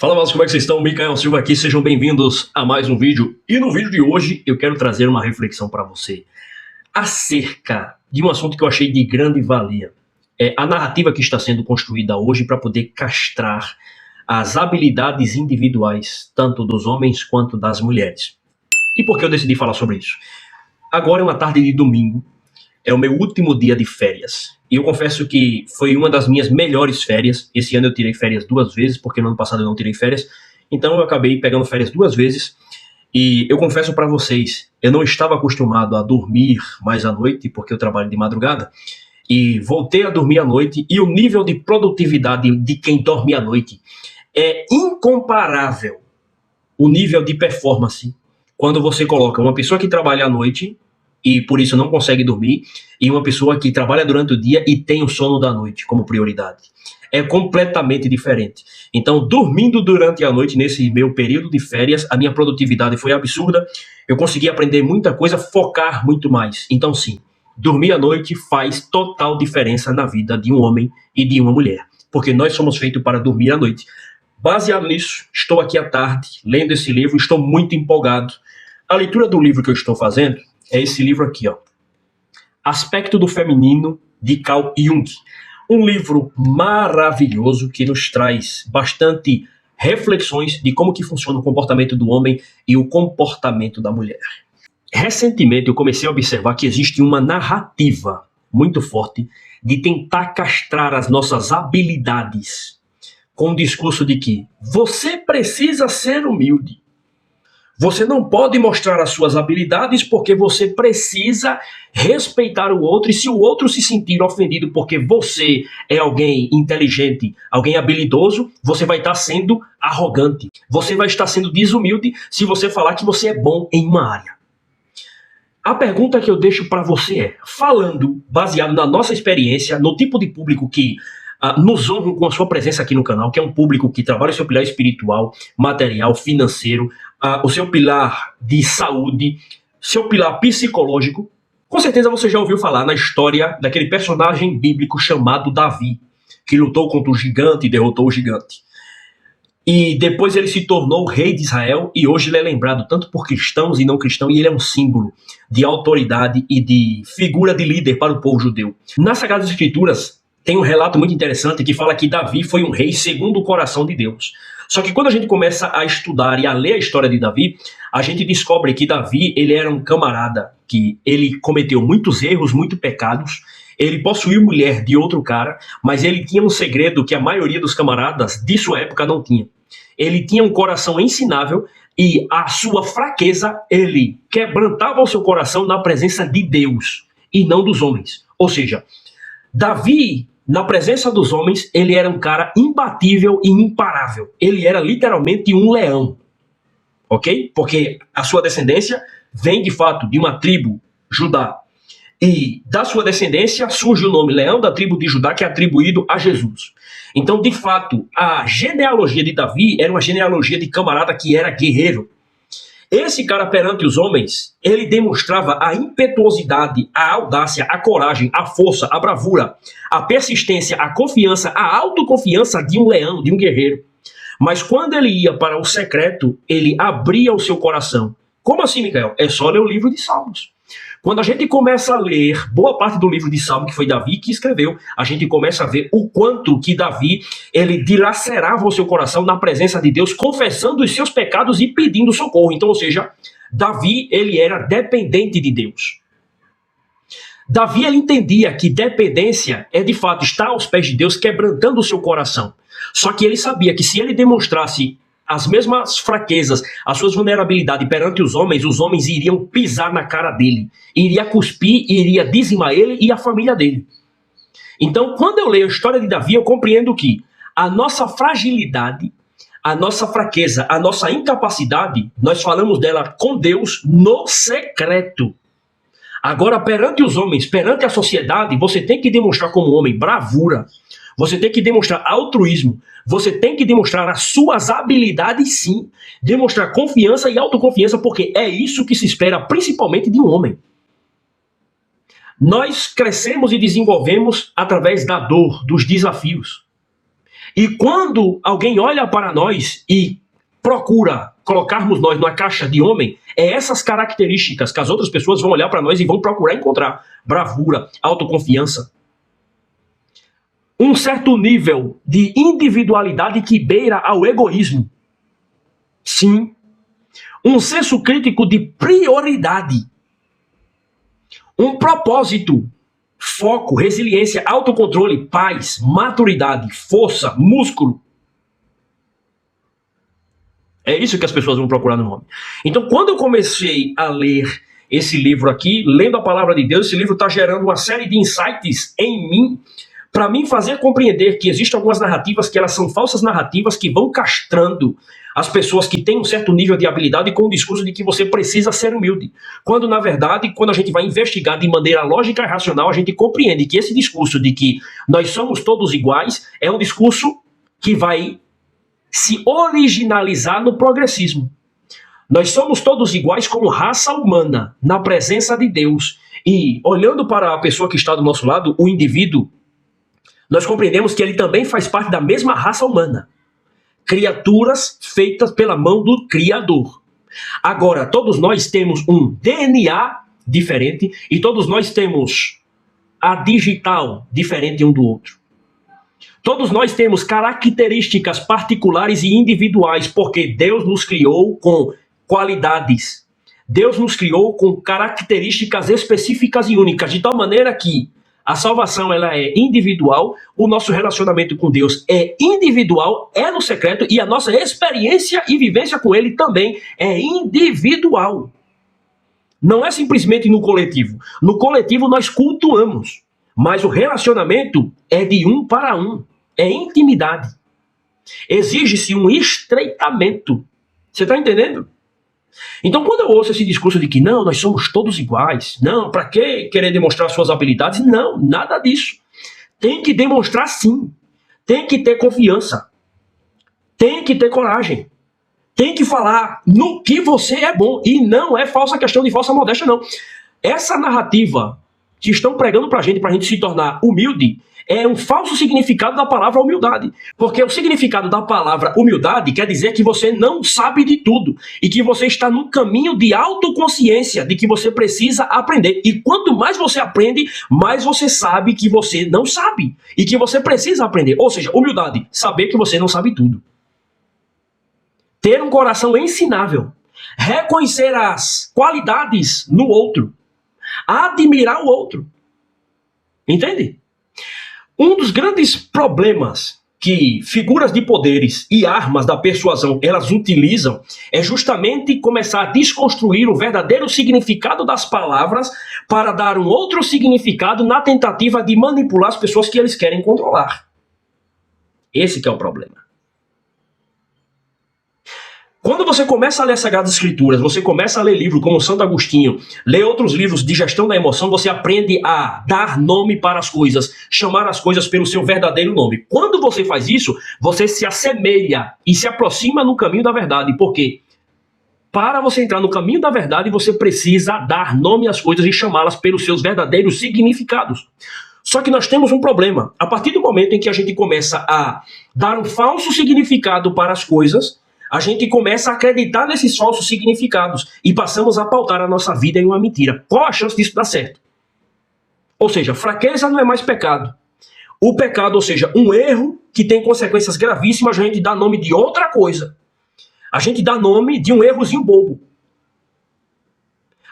Fala, mas como é que vocês estão? Micael Silva aqui, sejam bem-vindos a mais um vídeo. E no vídeo de hoje eu quero trazer uma reflexão para você acerca de um assunto que eu achei de grande valia. É a narrativa que está sendo construída hoje para poder castrar as habilidades individuais, tanto dos homens quanto das mulheres. E por que eu decidi falar sobre isso? Agora é uma tarde de domingo, é o meu último dia de férias. E eu confesso que foi uma das minhas melhores férias. Esse ano eu tirei férias 2 vezes, porque no ano passado eu não tirei férias. Então eu acabei pegando férias 2 vezes. E eu confesso para vocês, eu não estava acostumado a dormir mais à noite, porque eu trabalho de madrugada. E voltei a dormir à noite, e o nível de produtividade de quem dorme à noite é incomparável. O nível de performance, quando você coloca uma pessoa que trabalha à noite e por isso não consegue dormir, e uma pessoa que trabalha durante o dia e tem o sono da noite como prioridade. É completamente diferente. Então, dormindo durante a noite, nesse meu período de férias, a minha produtividade foi absurda, eu consegui aprender muita coisa, focar muito mais. Então, sim, dormir à noite faz total diferença na vida de um homem e de uma mulher, porque nós somos feitos para dormir à noite. Baseado nisso, estou aqui à tarde, lendo esse livro, estou muito empolgado. A leitura do livro que eu estou fazendo é esse livro aqui, ó. Aspecto do Feminino, de Carl Jung. Um livro maravilhoso que nos traz bastante reflexões de como que funciona o comportamento do homem e o comportamento da mulher. Recentemente eu comecei a observar que existe uma narrativa muito forte de tentar castrar as nossas habilidades com o discurso de que você precisa ser humilde. Você não pode mostrar as suas habilidades porque você precisa respeitar o outro, e se o outro se sentir ofendido porque você é alguém inteligente, alguém habilidoso, você vai estar sendo arrogante. Você vai estar sendo desumilde se você falar que você é bom em uma área. A pergunta que eu deixo para você é, falando baseado na nossa experiência, no tipo de público que nos honram com a sua presença aqui no canal, que é um público que trabalha o seu pilar espiritual, material, financeiro, o seu pilar de saúde, seu pilar psicológico. Com certeza você já ouviu falar na história daquele personagem bíblico chamado Davi, que lutou contra o gigante e derrotou o gigante. E depois ele se tornou o rei de Israel, e hoje ele é lembrado tanto por cristãos e não cristãos, e ele é um símbolo de autoridade e de figura de líder para o povo judeu. Nas Sagradas Escrituras, tem um relato muito interessante que fala que Davi foi um rei segundo o coração de Deus. Só que quando a gente começa a estudar e a ler a história de Davi, a gente descobre que Davi, ele era um camarada que ele cometeu muitos erros, muitos pecados. Ele possuiu mulher de outro cara, mas ele tinha um segredo que a maioria dos camaradas de sua época não tinha. Ele tinha um coração ensinável e a sua fraqueza, ele quebrantava o seu coração na presença de Deus e não dos homens. Ou seja, Davi, na presença dos homens, ele era um cara imbatível e imparável. Ele era literalmente um leão, ok? Porque a sua descendência vem de fato de uma tribo, Judá. E da sua descendência surge o nome Leão da tribo de Judá, que é atribuído a Jesus. Então, de fato, a genealogia de Davi era uma genealogia de camarada que era guerreiro. Esse cara perante os homens, ele demonstrava a impetuosidade, a audácia, a coragem, a força, a bravura, a persistência, a confiança, a autoconfiança de um leão, de um guerreiro. Mas quando ele ia para o secreto, ele abria o seu coração. Como assim, Micael? É só ler o livro de Salmos. Quando a gente começa a ler boa parte do livro de Salmo, que foi Davi que escreveu, a gente começa a ver o quanto que Davi, ele dilacerava o seu coração na presença de Deus, confessando os seus pecados e pedindo socorro. Então, ou seja, Davi, ele era dependente de Deus. Davi, ele entendia que dependência é, de fato, estar aos pés de Deus, quebrantando o seu coração. Só que ele sabia que se ele demonstrasse as mesmas fraquezas, as suas vulnerabilidades perante os homens iriam pisar na cara dele, iria cuspir, iria dizimar ele e a família dele. Então, quando eu leio a história de Davi, eu compreendo que a nossa fragilidade, a nossa fraqueza, a nossa incapacidade, nós falamos dela com Deus no secreto. Agora, perante os homens, perante a sociedade, você tem que demonstrar como homem bravura, você tem que demonstrar altruísmo, você tem que demonstrar as suas habilidades, sim, demonstrar confiança e autoconfiança, porque é isso que se espera principalmente de um homem. Nós crescemos e desenvolvemos através da dor, dos desafios. E quando alguém olha para nós e procura colocarmos nós numa caixa de homem, é essas características que as outras pessoas vão olhar para nós e vão procurar encontrar. Bravura, autoconfiança. Um certo nível de individualidade que beira ao egoísmo. Sim. Um senso crítico de prioridade. Um propósito, foco, resiliência, autocontrole, paz, maturidade, força, músculo. É isso que as pessoas vão procurar no nome. Então, quando eu comecei a ler esse livro aqui, lendo a palavra de Deus, esse livro está gerando uma série de insights em mim, para mim fazer compreender que existem algumas narrativas que elas são falsas narrativas que vão castrando as pessoas que têm um certo nível de habilidade com o discurso de que você precisa ser humilde. Quando, na verdade, quando a gente vai investigar de maneira lógica e racional, a gente compreende que esse discurso de que nós somos todos iguais é um discurso que vai se originalizar no progressismo. Nós somos todos iguais como raça humana, na presença de Deus. E, olhando para a pessoa que está do nosso lado, o indivíduo, nós compreendemos que ele também faz parte da mesma raça humana. Criaturas feitas pela mão do Criador. Agora, todos nós temos um DNA diferente e todos nós temos a digital diferente um do outro. Todos nós temos características particulares e individuais, porque Deus nos criou com qualidades. Deus nos criou com características específicas e únicas, de tal maneira que a salvação ela é individual, o nosso relacionamento com Deus é individual, é no secreto, e a nossa experiência e vivência com Ele também é individual. Não é simplesmente no coletivo. No coletivo nós cultuamos, mas o relacionamento é de um para um. É intimidade. Exige-se um estreitamento. Você está entendendo? Então, quando eu ouço esse discurso de que não, nós somos todos iguais, não, para que querer demonstrar suas habilidades? Não, nada disso. Tem que demonstrar sim. Tem que ter confiança. Tem que ter coragem. Tem que falar no que você é bom. E não é falsa questão de falsa modéstia, não. Essa narrativa que estão pregando para a gente se tornar humilde, é um falso significado da palavra humildade. Porque o significado da palavra humildade quer dizer que você não sabe de tudo e que você está num caminho de autoconsciência, de que você precisa aprender. E quanto mais você aprende, mais você sabe que você não sabe e que você precisa aprender. Ou seja, humildade, saber que você não sabe tudo. Ter um coração ensinável, reconhecer as qualidades no outro, admirar o outro. Entende? Um dos grandes problemas que figuras de poderes e armas da persuasão elas utilizam é justamente começar a desconstruir o verdadeiro significado das palavras para dar um outro significado na tentativa de manipular as pessoas que eles querem controlar. Esse que é o problema. Quando você começa a ler as Sagradas Escrituras, você começa a ler livros como Santo Agostinho, lê outros livros de gestão da emoção, você aprende a dar nome para as coisas, chamar as coisas pelo seu verdadeiro nome. Quando você faz isso, você se assemelha e se aproxima no caminho da verdade. Por quê? Para você entrar no caminho da verdade, você precisa dar nome às coisas e chamá-las pelos seus verdadeiros significados. Só que nós temos um problema. A partir do momento em que a gente começa a dar um falso significado para as coisas, a gente começa a acreditar nesses falsos significados e passamos a pautar a nossa vida em uma mentira. Qual a chance disso dar certo? Ou seja, fraqueza não é mais pecado. O pecado, ou seja, um erro que tem consequências gravíssimas, a gente dá nome de outra coisa. A gente dá nome de um errozinho bobo.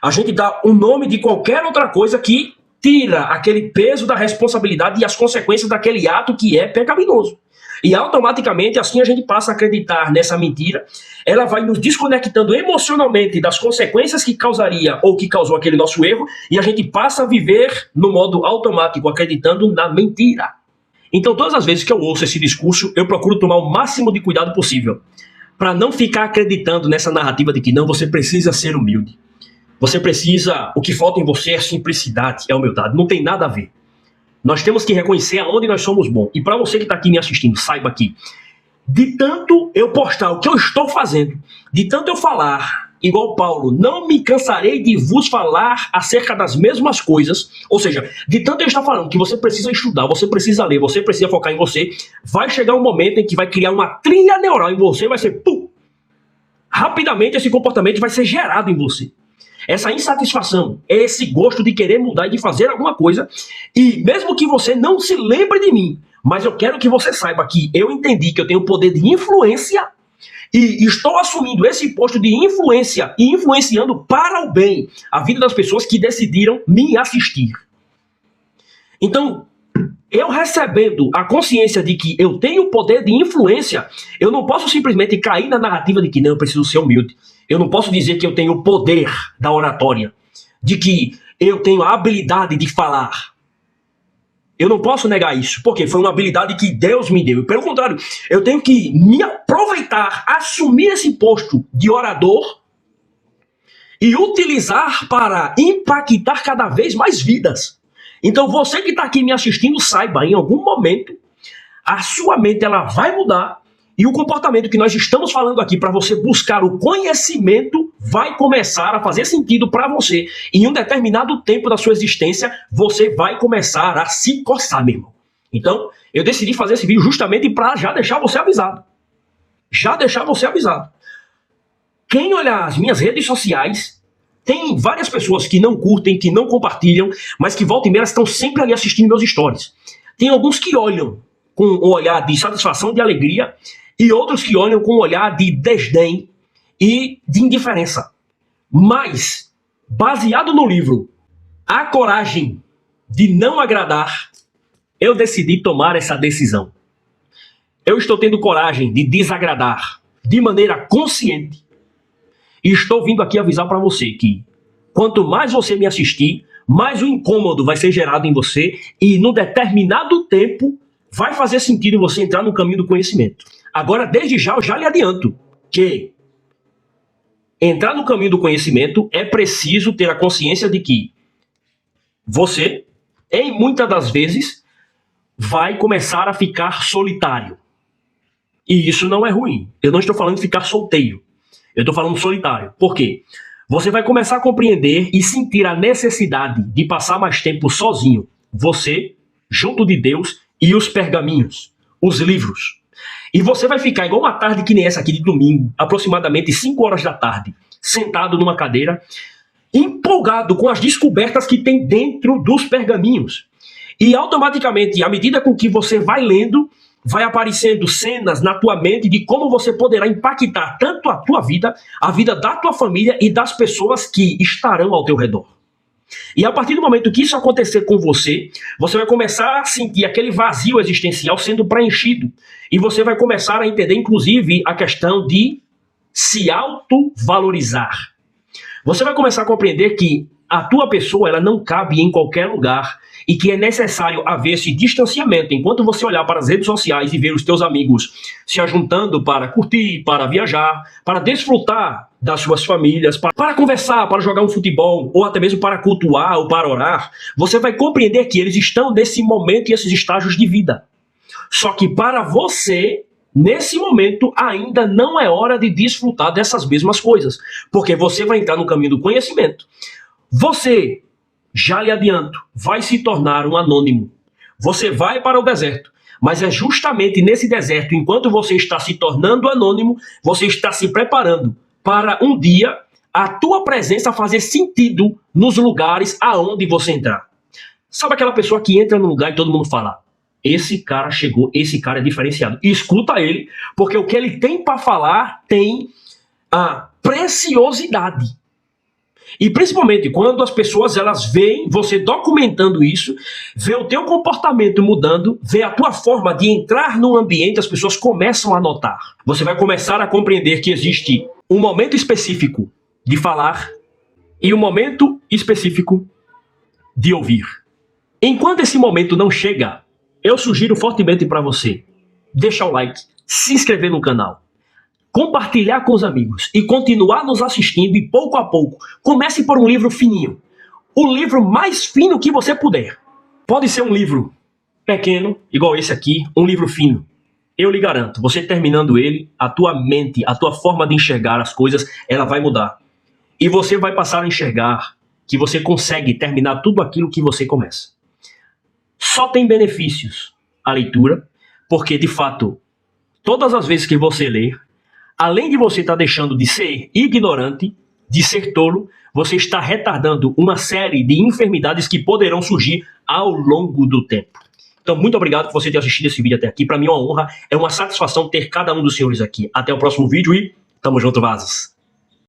A gente dá o nome de qualquer outra coisa que tira aquele peso da responsabilidade e as consequências daquele ato que é pecaminoso. E automaticamente, assim a gente passa a acreditar nessa mentira, ela vai nos desconectando emocionalmente das consequências que causaria ou que causou aquele nosso erro, e a gente passa a viver no modo automático, acreditando na mentira. Então, todas as vezes que eu ouço esse discurso, eu procuro tomar o máximo de cuidado possível, para não ficar acreditando nessa narrativa de que não, você precisa ser humilde. Você precisa, o que falta em você é simplicidade, é humildade, não tem nada a ver. Nós temos que reconhecer aonde nós somos bons. E para você que está aqui me assistindo, saiba que de tanto eu postar o que eu estou fazendo, de tanto eu falar igual Paulo, não me cansarei de vos falar acerca das mesmas coisas. Ou seja, de tanto ele está falando que você precisa estudar, você precisa ler, você precisa focar em você, vai chegar um momento em que vai criar uma trilha neural em você, vai ser pum! Rapidamente esse comportamento vai ser gerado em você. Essa insatisfação, esse gosto de querer mudar e de fazer alguma coisa, e mesmo que você não se lembre de mim, mas eu quero que você saiba que eu entendi que eu tenho poder de influência e estou assumindo esse posto de influência e influenciando para o bem a vida das pessoas que decidiram me assistir. Então, eu recebendo a consciência de que eu tenho poder de influência, eu não posso simplesmente cair na narrativa de que não, eu preciso ser humilde. Eu não posso dizer que eu tenho o poder da oratória, de que eu tenho a habilidade de falar. Eu não posso negar isso, porque foi uma habilidade que Deus me deu. Pelo contrário, eu tenho que me aproveitar, assumir esse posto de orador e utilizar para impactar cada vez mais vidas. Então você que está aqui me assistindo, saiba, em algum momento, a sua mente ela vai mudar e o comportamento que nós estamos falando aqui para você buscar o conhecimento vai começar a fazer sentido para você. E em um determinado tempo da sua existência, você vai começar a se coçar, meu irmão. Então, eu decidi fazer esse vídeo justamente para já deixar você avisado. Já deixar você avisado. Quem olhar as minhas redes sociais, tem várias pessoas que não curtem, que não compartilham, mas que volta e meia estão sempre ali assistindo meus stories. Tem alguns que olham com um olhar de satisfação, de alegria, e outros que olham com um olhar de desdém e de indiferença. Mas, baseado no livro A Coragem de Não Agradar, eu decidi tomar essa decisão. Eu estou tendo coragem de desagradar de maneira consciente. E estou vindo aqui avisar para você que quanto mais você me assistir, mais o incômodo vai ser gerado em você e, num determinado tempo, vai fazer sentido você entrar no caminho do conhecimento. Agora, desde já, eu já lhe adianto que entrar no caminho do conhecimento é preciso ter a consciência de que você, em muitas das vezes, vai começar a ficar solitário. E isso não é ruim. Eu não estou falando de ficar solteiro. Eu estou falando solitário. Por quê? Você vai começar a compreender e sentir a necessidade de passar mais tempo sozinho. Você, junto de Deus e os pergaminhos, os livros. E você vai ficar igual uma tarde que nem essa aqui de domingo, aproximadamente 5 horas da tarde, sentado numa cadeira, empolgado com as descobertas que tem dentro dos pergaminhos. E automaticamente, à medida com que você vai lendo, vai aparecendo cenas na tua mente de como você poderá impactar tanto a tua vida, a vida da tua família e das pessoas que estarão ao teu redor. E a partir do momento que isso acontecer com você, você vai começar a sentir aquele vazio existencial sendo preenchido. E você vai começar a entender, inclusive, a questão de se autovalorizar. Você vai começar a compreender que a tua pessoa ela não cabe em qualquer lugar e que é necessário haver esse distanciamento. Enquanto você olhar para as redes sociais e ver os teus amigos se ajuntando para curtir, para viajar, para desfrutar das suas famílias, para conversar, para jogar um futebol, ou até mesmo para cultuar ou para orar, você vai compreender que eles estão nesse momento e esses estágios de vida. Só que para você, nesse momento, ainda não é hora de desfrutar dessas mesmas coisas, porque você vai entrar no caminho do conhecimento. Você, já lhe adianto, vai se tornar um anônimo. Você vai para o deserto, mas é justamente nesse deserto, enquanto você está se tornando anônimo, você está se preparando para um dia a tua presença fazer sentido nos lugares aonde você entrar. Sabe aquela pessoa que entra num lugar e todo mundo fala: esse cara chegou, esse cara é diferenciado. E escuta ele, porque o que ele tem para falar tem a preciosidade. E principalmente quando as pessoas elas veem você documentando isso, vê o teu comportamento mudando, vê a tua forma de entrar no ambiente, as pessoas começam a notar. Você vai começar a compreender que existe um momento específico de falar e um momento específico de ouvir. Enquanto esse momento não chega, eu sugiro fortemente para você deixar o like, se inscrever no canal, compartilhar com os amigos e continuar nos assistindo e pouco a pouco. Comece por um livro fininho. O livro mais fino que você puder. Pode ser um livro pequeno, igual esse aqui, um livro fino. Eu lhe garanto, você terminando ele, a tua mente, a tua forma de enxergar as coisas, ela vai mudar. e você vai passar a enxergar que você consegue terminar tudo aquilo que você começa. Só tem benefícios a leitura, porque, de fato, todas as vezes que você lê, além de você estar deixando de ser ignorante, de ser tolo, você está retardando uma série de enfermidades que poderão surgir ao longo do tempo. Então, muito obrigado por você ter assistido esse vídeo até aqui. Para mim é uma honra, é uma satisfação ter cada um dos senhores aqui. Até o próximo vídeo e tamo junto, vasos!